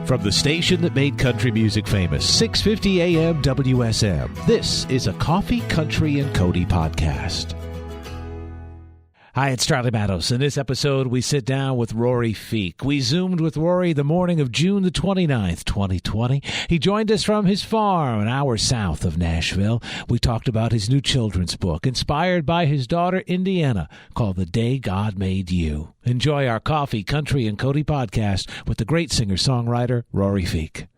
From the station that made country music famous, 650 AM WSM, this is a Coffee, Country, and Cody podcast. Hi, it's Charlie Matos. In this episode, we sit down with Rory Feek. We zoomed with Rory the morning of June the 29th, 2020. He joined us from his farm an hour south of Nashville. We talked about his new children's book, inspired by his daughter, Indiana, called The Day God Made You. Enjoy our Coffee, Country, and Cody podcast with the great singer-songwriter, Rory Feek.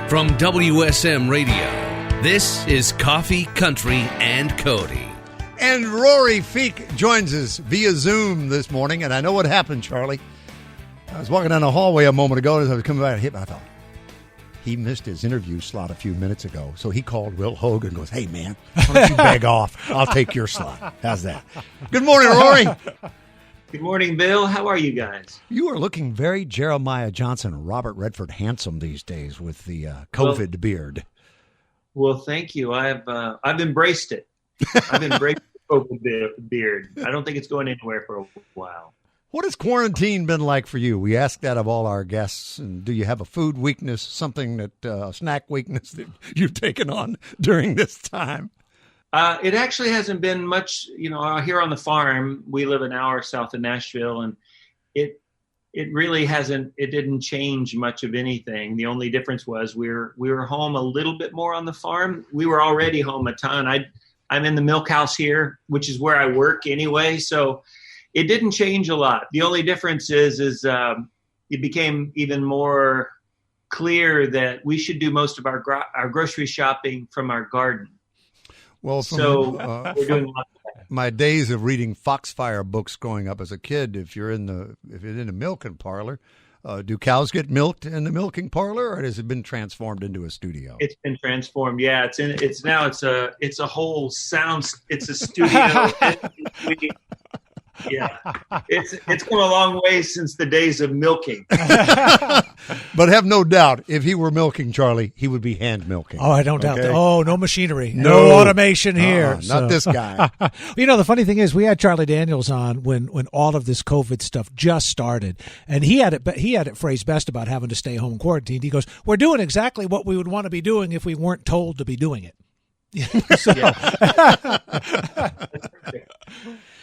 From WSM Radio, this is Coffee, Country, and Cody. And Rory Feek joins us via Zoom this morning. And I know what happened, Charlie. I was walking down the hallway a moment ago as I was coming back. I thought, he missed his interview slot a few minutes ago. So he called Will Hogan and goes, hey, man, why don't you beg off? I'll take your slot. How's that? Good morning, Rory. Good morning, Bill. How are you guys? You are looking very Jeremiah Johnson, Robert Redford handsome these days with the COVID beard. Well, thank you. I've embraced it. I've embraced the COVID beard. I don't think it's going anywhere for a while. What has quarantine been like for you? We ask that of all our guests. And do you have a food weakness, something that a snack weakness that you've taken on during this time? It actually hasn't been much. You know, here on the farm, we live an hour south of Nashville, and it really hasn't. It didn't change much of anything. The only difference was we were home a little bit more on the farm. We were already home a ton. I'm in the milk house here, which is where I work anyway. So it didn't change a lot. The only difference is it became even more clear that we should do most of our grocery shopping from our garden. Well, we're doing lots of that. My days of reading Foxfire books growing up as a kid, if you're in the milking parlor, do cows get milked in the milking parlor, or has it been transformed into a studio? It's been transformed. Yeah, it's a whole sound. It's a studio. Yeah, it's come a long way since the days of milking. But have no doubt, if he were milking Charlie, he would be hand milking. Oh, I don't doubt that. Oh, no machinery, no automation here. Not this guy. You know, the funny thing is, we had Charlie Daniels on when all of this COVID stuff just started, and he had it phrased best about having to stay home quarantined. He goes, "We're doing exactly what we would want to be doing if we weren't told to be doing it."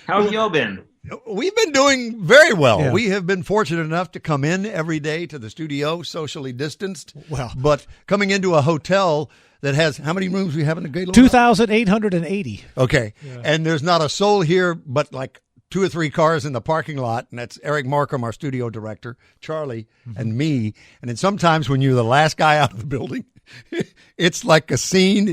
How have y'all been? We've been doing very well. Yeah. We have been fortunate enough to come in every day to the studio, socially distanced. Well, but coming into a hotel that has, how many rooms we have in the Gaylord? 2,880. Okay. Yeah. And there's not a soul here but like 2 or 3 cars in the parking lot, and that's Eric Markham, our studio director, Charlie, and me. And then sometimes when you're the last guy out of the building, it's like a scene.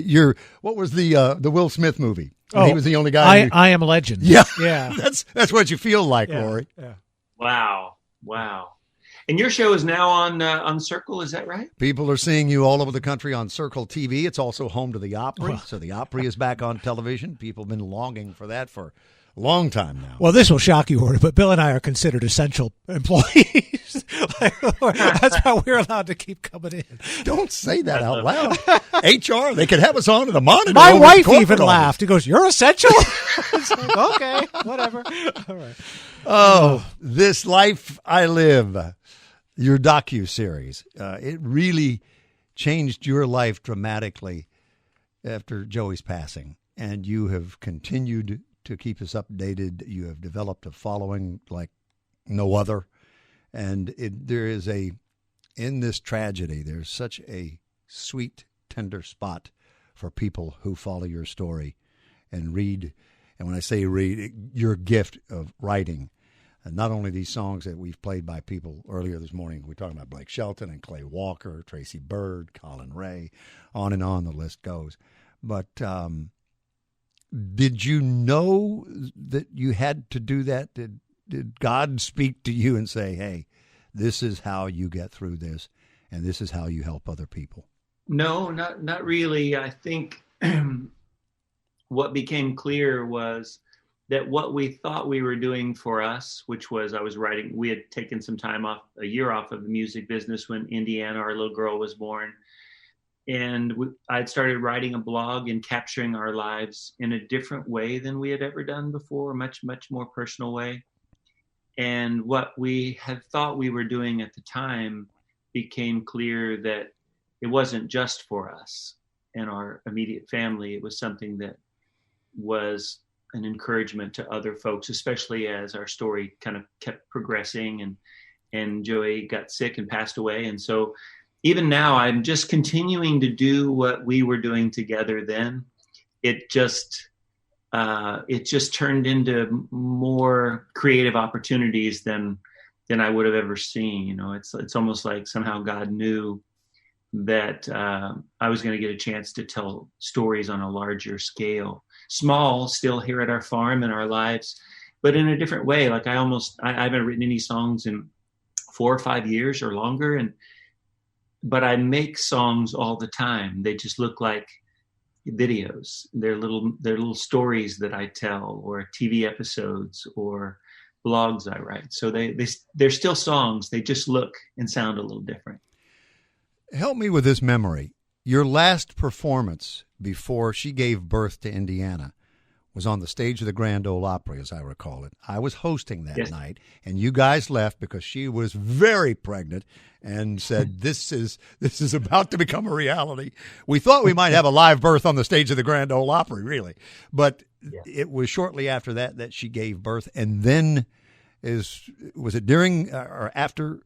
What was the Will Smith movie? He was the only guy. I Am Legend. Yeah. Yeah. That's what you feel like, Yeah. Rory. Yeah. Wow. And your show is now on Circle, is that right? People are seeing you all over the country on Circle TV. It's also home to the Opry. So the Opry is back on television. People have been longing for that for a long time now. Well, this will shock you, Rory, but Bill and I are considered essential employees. That's why we're allowed to keep coming in. Don't say that out loud. HR, they could have us on at a monitor. My over wife the corporate even office. laughed. He goes, "You're essential?" It's like, okay, whatever. All right. Oh, This Life I Live, your docu-series. It really changed your life dramatically after Joey's passing, and you have continued to keep us updated. You have developed a following like no other, and in this tragedy, there's such a sweet, tender spot for people who follow your story and read. And when I say read, your gift of writing, and not only these songs that we've played by people earlier this morning, we're talking about Blake Shelton and Clay Walker, Tracy Byrd, Colin Ray, on the list goes. But did you know that you had to do that? Did God speak to you and say, hey, this is how you get through this, and this is how you help other people? No, not really. I think what became clear was that what we thought we were doing for us, which was we had taken some time off, a year off of the music business when Indiana, our little girl, was born. And I'd started writing a blog and capturing our lives in a different way than we had ever done before, a much, much more personal way. And what we had thought we were doing at the time became clear that it wasn't just for us and our immediate family. It was something that was an encouragement to other folks, especially as our story kind of kept progressing and Joey got sick and passed away. And so even now, I'm just continuing to do what we were doing together then. It just turned into more creative opportunities than I would have ever seen. You know, it's almost like somehow God knew that I was going to get a chance to tell stories on a larger scale, small, still here at our farm in our lives, but in a different way. Like I haven't written any songs in 4 or 5 years or longer, but I make songs all the time. They just look like videos. They're little stories that I tell, or TV episodes, or blogs I write. So they're still songs. They just look and sound a little different. Help me with this memory. Your last performance before she gave birth to Indiana was on the stage of the Grand Ole Opry, as I recall it. I was hosting that night, and you guys left because she was very pregnant and said, this is about to become a reality. We thought we might have a live birth on the stage of the Grand Ole Opry, really. But it was shortly after that she gave birth. And then was it during or after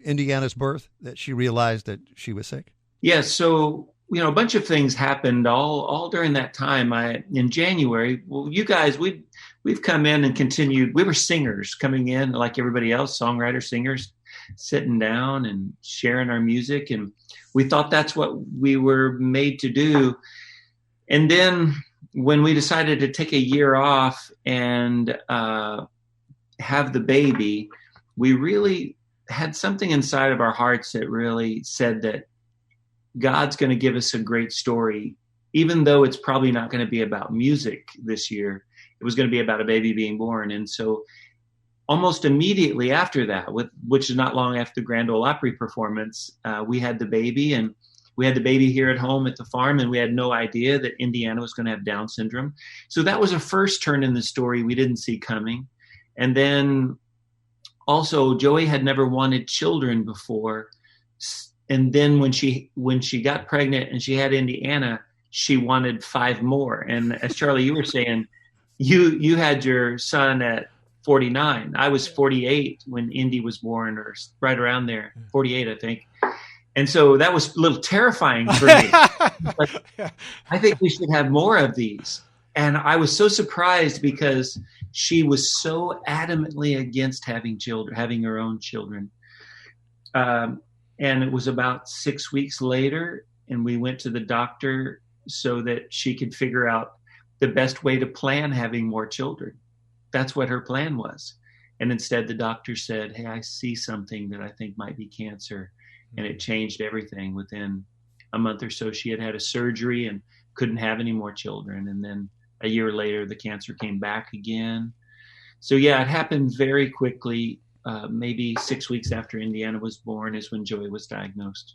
Indiana's birth that she realized that she was sick? Yes. So, a bunch of things happened all during that time. In January, you guys, we've come in and continued. We were singers coming in like everybody else, songwriters, singers, sitting down and sharing our music. And we thought that's what we were made to do. And then when we decided to take a year off and have the baby, we really had something inside of our hearts that really said that God's going to give us a great story, even though it's probably not going to be about music this year. It was going to be about a baby being born. And so almost immediately after that, which is not long after the Grand Ole Opry performance, we had the baby, and we had the baby here at home at the farm, and we had no idea that Indiana was going to have Down syndrome. So that was a first turn in the story we didn't see coming. And then also Joey had never wanted children before. And then when she got pregnant and she had Indiana, she wanted 5 more. And as Charlie, you were saying, you had your son at 49. I was 48 when Indy was born, or right around there, 48, I think. And so that was a little terrifying for me. But I think we should have more of these. And I was so surprised because she was so adamantly against having her own children. And it was about 6 weeks later, and we went to the doctor so that she could figure out the best way to plan having more children. That's what her plan was. And instead, the doctor said, "Hey, I see something that I think might be cancer." And it changed everything. Within a month or so, she had a surgery and couldn't have any more children. And then a year later, the cancer came back again. So yeah, it happened very quickly. Maybe 6 weeks after Indiana was born is when Joey was diagnosed.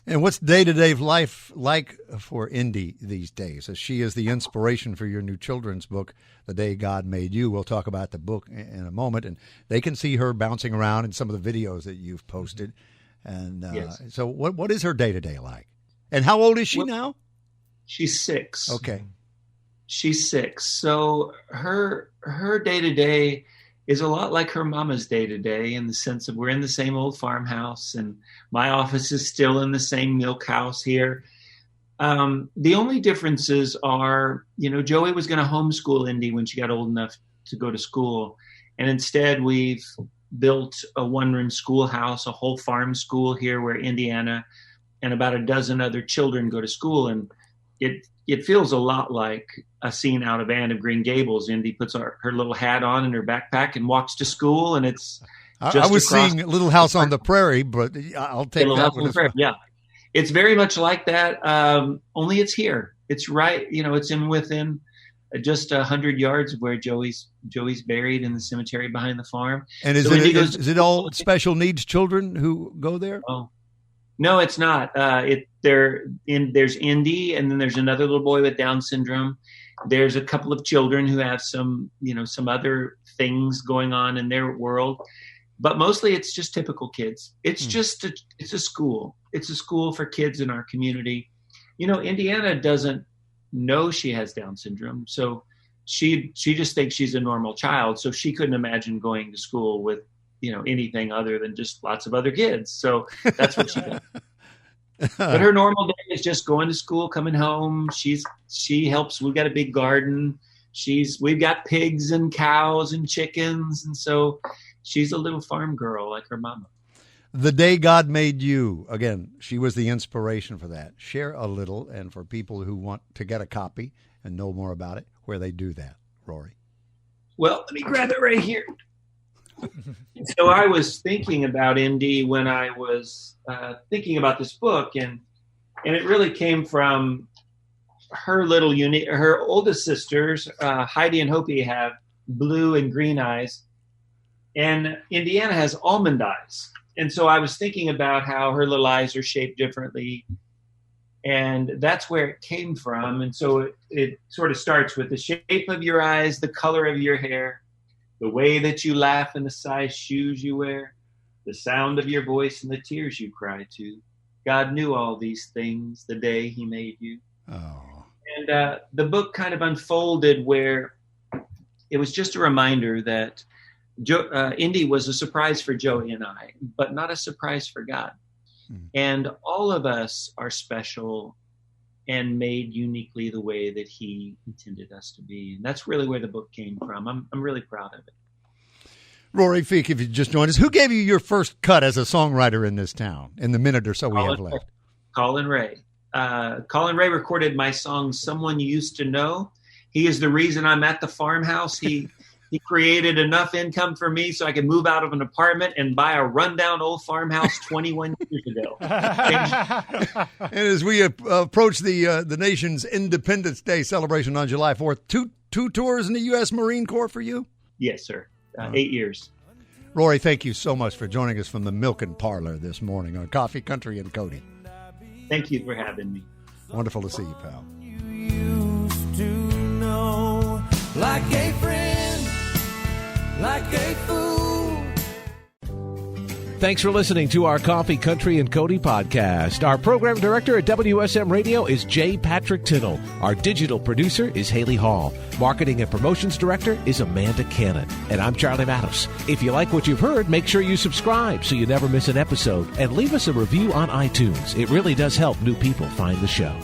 And what's day-to-day life like for Indy these days? As she is the inspiration for your new children's book, The Day God Made You. We'll talk about the book in a moment. And they can see her bouncing around in some of the videos that you've posted. And yes. So what is her day-to-day like? And how old is she now? She's 6. Okay. She's 6. So her day-to-day is a lot like her mama's day-to-day, in the sense of we're in the same old farmhouse, and my office is still in the same milk house here. The only differences are, Joey was going to homeschool Indy when she got old enough to go to school. And instead we've built a 1-room schoolhouse, a whole farm school here where Indiana and about a dozen other children go to school. And it feels a lot like a scene out of Anne of Green Gables. Indy puts her little hat on and her backpack and walks to school, and it's just I was seeing Little House on the Prairie, but I'll take Little that House one on the Prairie. Yeah, it's very much like that. Only it's here. It's right. It's within just 100 yards of where Joey's buried in the cemetery behind the farm. And is it all special needs children who go there? Oh. No, it's not. There's Indy, and then there's another little boy with Down syndrome, There's a couple of children who have some other things going on in their world, but mostly it's just typical kids. It's it's a school. It's a school for kids in our community. Indiana doesn't know she has Down syndrome, so she just thinks she's a normal child. So she couldn't imagine going to school with anything other than just lots of other kids. So that's what she does. But her normal day is just going to school, coming home. She helps. We've got a big garden. We've got pigs and cows and chickens, and so she's a little farm girl like her mama. The Day God Made You. Again, she was the inspiration for that. Share a little, and for people who want to get a copy and know more about it, where they do that, Rory. Well, let me grab it right here. So I was thinking about Indy when I was thinking about this book, and it really came from her her oldest sisters, Heidi and Hopi, have blue and green eyes, and Indiana has almond eyes. And so I was thinking about how her little eyes are shaped differently, and that's where it came from. And so it sort of starts with the shape of your eyes, the color of your hair, the way that you laugh and the size shoes you wear, the sound of your voice and the tears you cry to. God knew all these things the day he made you. Oh. And the book kind of unfolded where it was just a reminder that Indy was a surprise for Joey and I, but not a surprise for God. And all of us are special and made uniquely the way that he intended us to be. And that's really where the book came from. I'm really proud of it. Rory Feek, if you just joined us, who gave you your first cut as a songwriter in this town in the minute or so we have left? Colin Ray. Colin Ray recorded my song, Someone You Used to Know. He is the reason I'm at the farmhouse. He created enough income for me so I could move out of an apartment and buy a rundown old farmhouse 21 years ago. And as we approach the nation's Independence Day celebration on July 4th, two tours in the U.S. Marine Corps for you? Yes, sir. 8 years. Rory, thank you so much for joining us from the Milken Parlor this morning on Coffee, Country, and Cody. Thank you for having me. Wonderful to see you, pal. You used to know, like a friend, like a fool. Thanks for listening to our Coffee, Country, and Cody podcast. Our program director at WSM Radio is J. Patrick Tinnell. Our digital producer is Haley Hall. Marketing and promotions director is Amanda Cannon. And I'm Charlie Matos. If you like what you've heard, make sure you subscribe so you never miss an episode. And leave us a review on iTunes. It really does help new people find the show.